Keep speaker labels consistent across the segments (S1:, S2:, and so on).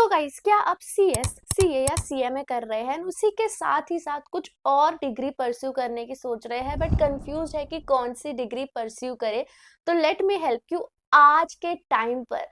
S1: So guys, क्या आप CS, CA या CMA कर रहे हैं, उसी के साथ ही साथ कुछ और डिग्री परस्यू करने की सोच रहे हैं बट कंफ्यूज है कि कौन सी डिग्री परस्यू करे? तो लेट मी हेल्प यू। आज के टाइम पर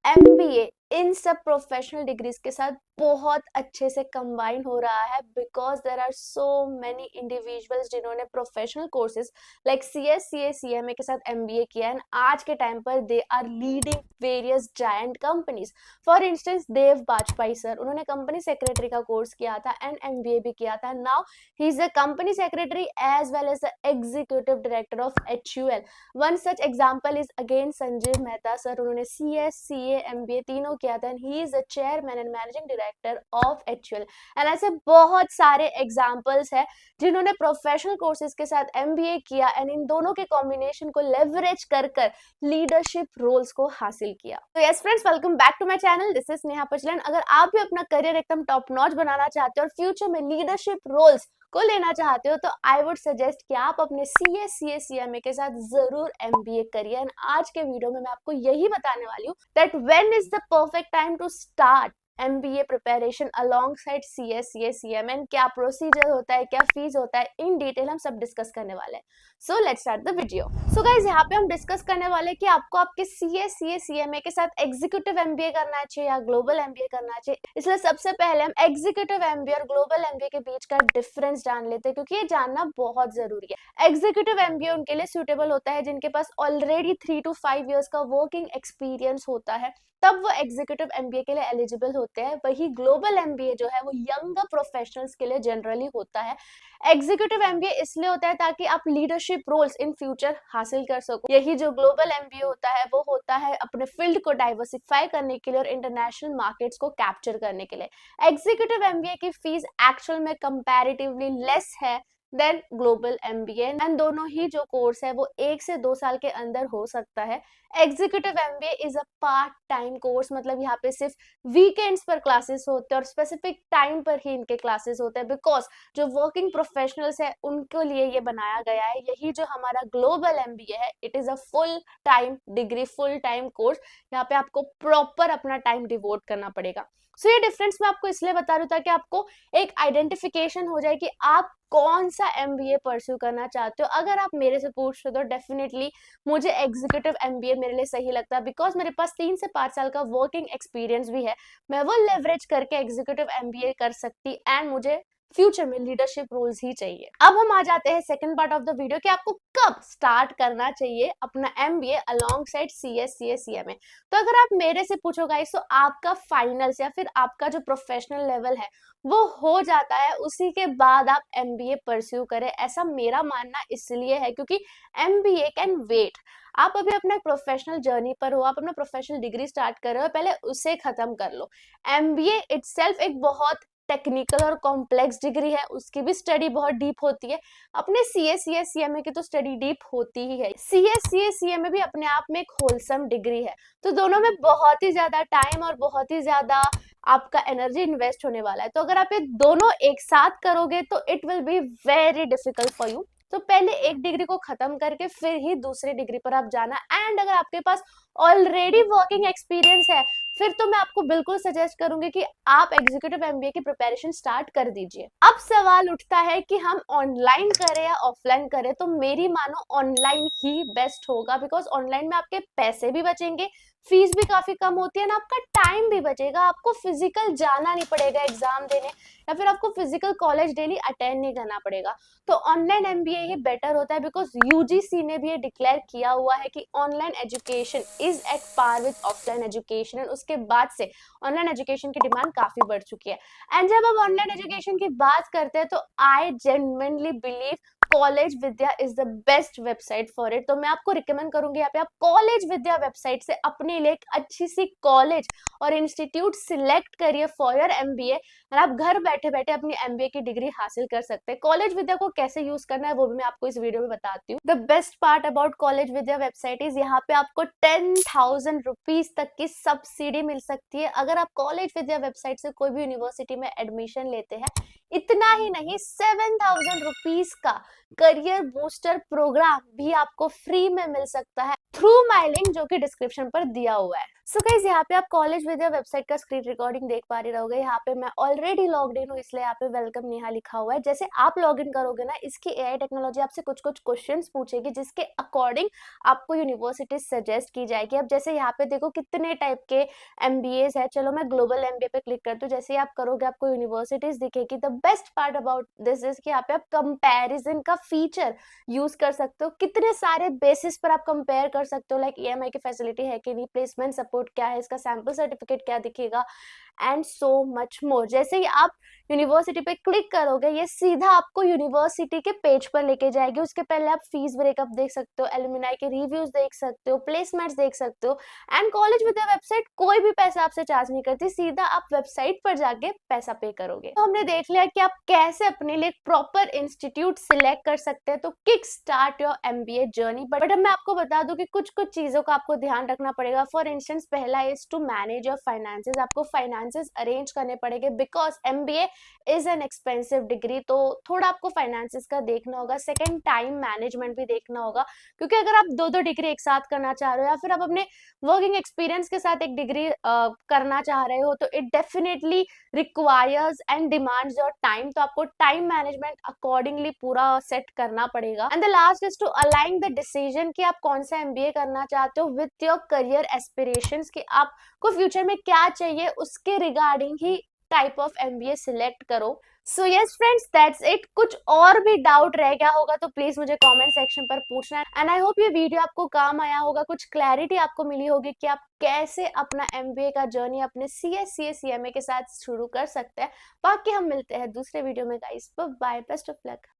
S1: MBA इन सब प्रोफेशनल डिग्रीज के साथ बहुत अच्छे से कंबाइन हो रहा है because there are so many individuals जिन्होंने professional courses like CS, CA, CMA के साथ MBA किया है। आज के टाइम पर दे are leading various giant companies. For instance Dev Bajpai sir, उन्होंने कंपनी सेक्रेटरी का कोर्स किया था एंड MBA भी किया था। Now he is the company secretary as well as the executive director of HUL। One such example is again Sanjeev Mehta sir, उन्होंने CS, CA, MBA तीनों किया था and he is the chairman and managing director of HUL। And ऐसे बहुत सारे examples है जिन्होंने professional courses के साथ MBA किया एंड इन दोनों के कॉम्बिनेशन को लेवरेज कर कर लीडरशिप रोल्स को हासिल किया। तो yes friends, welcome back to my channel, this is Neha Pachlan. अगर आप भी अपना करियर एकदम टॉप नॉच बनाना चाहते हो और फ्यूचर में लीडरशिप रोल्स को लेना चाहते हो तो आई वुड सजेस्ट कि आप अपने CS, CA, CMA के साथ जरूर MBA करिए। एंड आज के वीडियो में मैं आपको यही बताने वाली हूँ that when is the perfect time to start MBA preparation alongside CS, CA, CMA and क्या प्रोसीजर होता है, क्या फीस होता है, इन डिटेल हम सब डिस्कस करने वाले हैं। So let's start the video. So guys, यहाँ पे हम डिस्कस करने वाले हैं कि आपको आपके CS, CA, CMA के साथ एग्जीक्यूटिव MBA करना चाहिए या ग्लोबल MBA करना चाहिए। इसलिए सबसे पहले हम एग्जीक्यूटिव MBA और ग्लोबल MBA के बीच का डिफरेंस जान लेते हैं क्योंकि ये जानना बहुत जरूरी है। एग्जीक्यूटिव MBA उनके लिए सुटेबल होता है जिनके पास ऑलरेडी 3 to 5 years का वर्किंग एक्सपीरियंस होता है, तब वो एग्जीक्यूटिव MBA के लिए एलिजिबल होते हैं। वही ग्लोबल MBA जो है वो यंगर प्रोफेशनल्स के लिए जनरली होता है। एग्जीक्यूटिव MBA इसलिए होता है ताकि आप लीडरशिप रोल्स इन फ्यूचर हासिल कर सको। यही जो ग्लोबल MBA होता है वो होता है अपने फील्ड को डाइवर्सिफाई करने के लिए और इंटरनेशनल मार्केट्स को कैप्चर करने के लिए। एग्जीक्यूटिव MBA की फीस एक्चुअल में कंपैरेटिवली लेस है देन ग्लोबल MBA एंड दोनों ही जो कोर्स है वो 1 से 2 साल के अंदर हो सकता है। Executive MBA is a part time course, मतलब यहाँ पे सिर्फ वीकेंड्स पर क्लासेस होते हैं और स्पेसिफिक टाइम पर ही इनके क्लासेस होते हैं बिकॉज जो वर्किंग प्रोफेशनल्स है उनके लिए ये बनाया गया है। यही जो हमारा ग्लोबल MBA है, it is a full time degree, full time course. यहाँ पे आपको प्रॉपर अपना टाइम डिवोट करना पड़ेगा। सो ये डिफरेंस मैं आपको इसलिए बता रही हूँ ताकि आपको एक आइडेंटिफिकेशन हो जाए कि आप कौन सा MBA परस्यू करना चाहते हो। अगर आप मेरे से पूछ रहे हो तो डेफिनेटली मुझे एग्जीक्यूटिव MBA मेरे लिए सही लगता है बिकॉज मेरे पास 3 से 5 साल का वर्किंग एक्सपीरियंस भी है। मैं वो लेवरेज करके एग्जीक्यूटिव MBA कर सकती एंड मुझे फ्यूचर में लीडरशिप रोल्स ही चाहिए। अब हम आ जाते हैं second part of the video कि आपको कब स्टार्ट करना चाहिए अपना MBA alongside CS, CA, CMA। तो अगर आप मेरे से पूछो गाइस तो आपका फाइनल्स या फिर आपका जो प्रोफेशनल लेवल है वो हो जाता है, उसी के बाद आप MBA परस्यू करें। ऐसा मेरा मानना इसलिए है क्योंकि MBA कैन वेट। आप अभी अपना प्रोफेशनल जर्नी पर हो, आप अपना प्रोफेशनल डिग्री स्टार्ट कर रहे हो, पहले उसे खत्म कर लो। MBA इटसेल्फ एक बहुत टेक्निकल और कॉम्प्लेक्स डिग्री है, उसकी भी स्टडी बहुत डीप होती है। अपने CS, CA, CMA की तो स्टडी डीप होती ही है। CS, CA, CMA भी अपने आप में एक होलसम डिग्री है। तो दोनों में बहुत ही ज्यादा टाइम और बहुत ही ज्यादा आपका एनर्जी इन्वेस्ट होने वाला है। तो अगर आप ये दोनों एक साथ करोगे तो it will be very difficult for you. तो पहले एक डिग्री को खत्म करके फिर ही दूसरी डिग्री पर आप जाना। एंड अगर आपके पास ऑलरेडी वर्किंग एक्सपीरियंस है फिर तो मैं आपको बिल्कुल सजेस्ट करूंगी कि आप एग्जीक्यूटिव MBA की प्रिपरेशन स्टार्ट कर दीजिए। अब सवाल उठता है कि हम ऑनलाइन करें या ऑफलाइन करें, तो मेरी मानो ऑनलाइन ही बेस्ट होगा बिकॉज ऑनलाइन में आपके पैसे भी बचेंगे, फीस भी काफी कम होती है ना, आपका टाइम भी बचेगा। आपको फिजिकल जाना नहीं पड़ेगा एग्जाम देने या फिर आपको फिजिकल कॉलेज डेली अटेंड नहीं करना पड़ेगा। तो ऑनलाइन MBA ही बेटर होता है बिकॉज UGC ने भी ये डिक्लेयर किया हुआ है कि online education is at par with offline education and उसके बाद से ऑनलाइन एजुकेशन की डिमांड काफी बढ़ चुकी है। एंड जब हम ऑनलाइन एजुकेशन की बात करते हैं तो I genuinely believe college Vidya is the best website for it. तो मैं आपको रिकमेंड करूंगी यहाँ पे आप कॉलेज विद्या वेबसाइट से अपने लिए एक अच्छी सी कॉलेज और इंस्टीट्यूट सिलेक्ट करिए फॉर योर MBA और आप घर बैठे बैठे अपनी MBA की डिग्री हासिल कर सकते हैं। कॉलेज विद्या को कैसे यूज करना है वो भी मैं आपको इस वीडियो में बताती हूँ। The best part about college Vidya website is यहाँ पे आपको 10,000 रुपीज तक की सब्सिडी मिल सकती है अगर आप कॉलेज विद्या वेबसाइट से कोई भी यूनिवर्सिटी में एडमिशन लेते हैं। इतना ही नहीं, 7,000 रुपीज का करियर बूस्टर प्रोग्राम भी आपको फ्री में मिल सकता है थ्रू माई लिंक जो कि डिस्क्रिप्शन पर दिया हुआ है। सो गाइस यहाँ पे आप कॉलेज विद्या वेबसाइट का स्क्रीन रिकॉर्डिंग देख पा रहे रहोगे। यहाँ पे मैं ऑलरेडी लॉग्ड इन हूँ, इसलिए यहाँ पे वेलकम नेहा लिखा हुआ है। जैसे आप लॉग इन करोगे ना, इसकी एआई टेक्नोलॉजी आपसे कुछ कुछ क्वेश्चंस पूछेगी जिसके अकॉर्डिंग आपको यूनिवर्सिटी सजेस्ट की जाएगी। अब जैसे यहाँ पे देखो कितने टाइप के एमबीएस है। चलो मैं ग्लोबल एमबीए पे क्लिक करती हूँ। जैसे आप करोगे आपको यूनिवर्सिटीज दिखेगी। The best part about this is कि यहाँ पे आप कंपैरिजन का फीचर यूज कर सकते हो। कितने सारे बेसिस पर आप कंपेयर कर सकते हो, लाइक ईएमआई की फैसिलिटी है कि नहीं, प्लेसमेंट सपोर्ट क्या है, इसका सैंपल सर्टिफिकेट क्या दिखेगा, एंड सो मच मोर। जैसे ही आप यूनिवर्सिटी पे क्लिक करोगे, ये सीधा आपको यूनिवर्सिटी के पेज पर लेके जाएगी। उसके पहले आप फीस ब्रेकअप देख सकते हो, एलुमनाई के रिव्यूज देख सकते हो, प्लेसमेंट्स देख सकते हो। एंड कॉलेज विद वेबसाइट कोई भी पैसा आपसे चार्ज नहीं करती, सीधा आप वेबसाइट पर जाके पैसा पे करोगे। तो हमने देख लिया कि आप कैसे अपने लिए प्रॉपर इंस्टीट्यूट सिलेक्ट कर सकते हैं, तो kick start your MBA journey. But अब मैं आपको बता दूं कि कुछ कुछ चीजों का आपको ध्यान रखना पड़ेगा। फॉर इंस्टेंस पहला is to manage your finances. आपको फाइनेंसेस अरेंज करने पड़ेंगे because MBA is an expensive degree, तो थोड़ा आपको फाइनेंसेस का देखना होगा। सेकेंड, टाइम मैनेजमेंट भी देखना होगा, क्योंकि अगर आप दो दो डिग्री एक साथ करना चाह रहे हो या फिर आप अपने वर्किंग एक्सपीरियंस के साथ एक डिग्री करना चाह रहे हो, तो it definitely requires and demands your time. तो आपको टाइम मैनेजमेंट अकॉर्डिंगली पूरा सेट करना पड़ेगा। And the last is to align the decision कि आप कौन सा एमबीए करना चाहते हो विथ योर करियर एस्पिरेशंस, कि आपको फ्यूचर में क्या चाहिए, उसके रिगार्डिंग ही टाइप ऑफ एमबीए सिलेक्ट करो। So yes friends, that's it. कुछ और भी डाउट रह गया होगा तो प्लीज मुझे कमेंट सेक्शन पर पूछना। एंड आई होप ये वीडियो आपको काम आया होगा, कुछ क्लैरिटी आपको मिली होगी कि आप कैसे अपना एमबीए का जर्नी अपने सीएस सीए सीएमए के साथ शुरू कर सकते हैं। बाकी हम मिलते हैं दूसरे वीडियो में guys. Bye, best of luck.